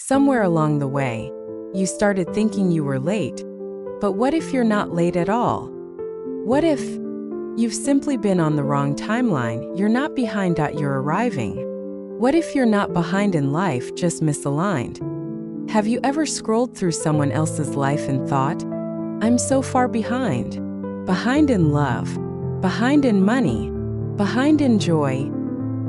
Somewhere along the way, you started thinking you were late. But what if you're not late at all? What if you've simply been on the wrong timeline? You're not behind, you're arriving. What if you're not behind in life, just misaligned? Have you ever scrolled through someone else's life and thought, I'm so far behind? Behind in love, behind in money, behind in joy.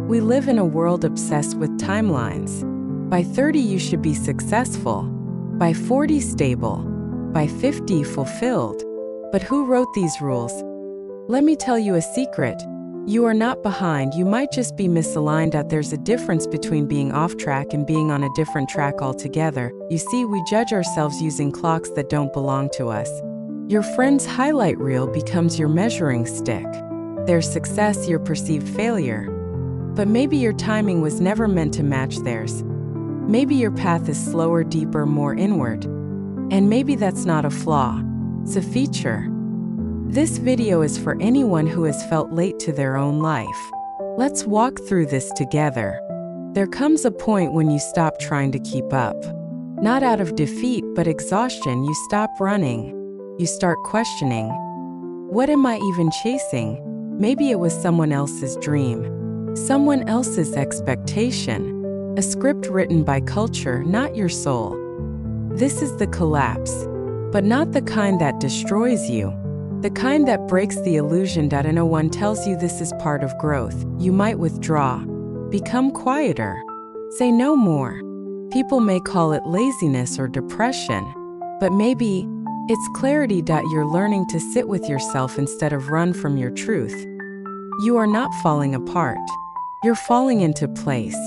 We live in a world obsessed with timelines. By 30 you should be successful, by 40 stable, by 50 fulfilled. But who wrote these rules? Let me tell you a secret. You are not behind, you might just be misaligned. There's a difference between being off track and being on a different track altogether. You see, we judge ourselves using clocks that don't belong to us. Your friend's highlight reel becomes your measuring stick. Their success, your perceived failure. But maybe your timing was never meant to match theirs. Maybe your path is slower, deeper, more inward. And maybe that's not a flaw, it's a feature. This video is for anyone who has felt late to their own life. Let's walk through this together. There comes a point when you stop trying to keep up. Not out of defeat, but exhaustion. You stop running. You start questioning. What am I even chasing? Maybe it was someone else's dream, someone else's expectation, a script written by culture, not your soul. This is the collapse, but not the kind that destroys you. The kind that breaks the illusion that no one tells you this is part of growth. You might withdraw, become quieter, say no more. People may call it laziness or depression, but maybe it's clarity. You're learning to sit with yourself instead of run from your truth. You are not falling apart. You're falling into place.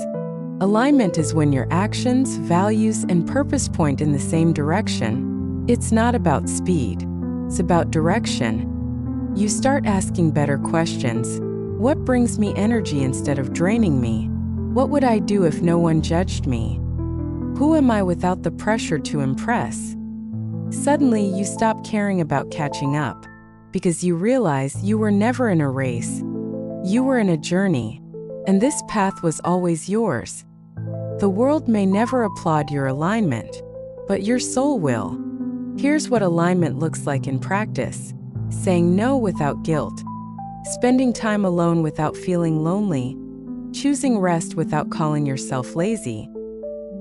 Alignment is when your actions, values, and purpose point in the same direction. It's not about speed. It's about direction. You start asking better questions. What brings me energy instead of draining me? What would I do if no one judged me? Who am I without the pressure to impress? Suddenly, you stop caring about catching up because you realize you were never in a race. You were in a journey, and this path was always yours. The world may never applaud your alignment, but your soul will. Here's what alignment looks like in practice: saying no without guilt, spending time alone without feeling lonely, choosing rest without calling yourself lazy,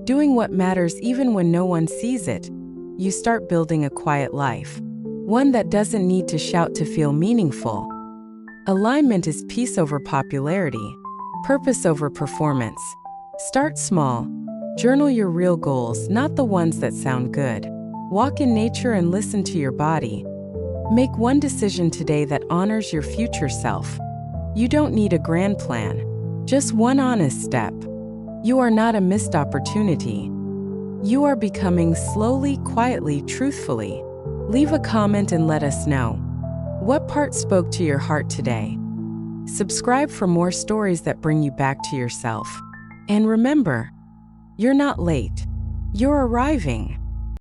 doing what matters even when no one sees it. You start building a quiet life, one that doesn't need to shout to feel meaningful. Alignment is peace over popularity, purpose over performance. Start small. Journal your real goals, not the ones that sound good. Walk in nature and listen to your body. Make one decision today that honors your future self. You don't need a grand plan, just one honest step. You are not a missed opportunity. You are becoming slowly, quietly, truthfully. Leave a comment and let us know. What part spoke to your heart today? Subscribe for more stories that bring you back to yourself. And remember, you're not late. You're arriving.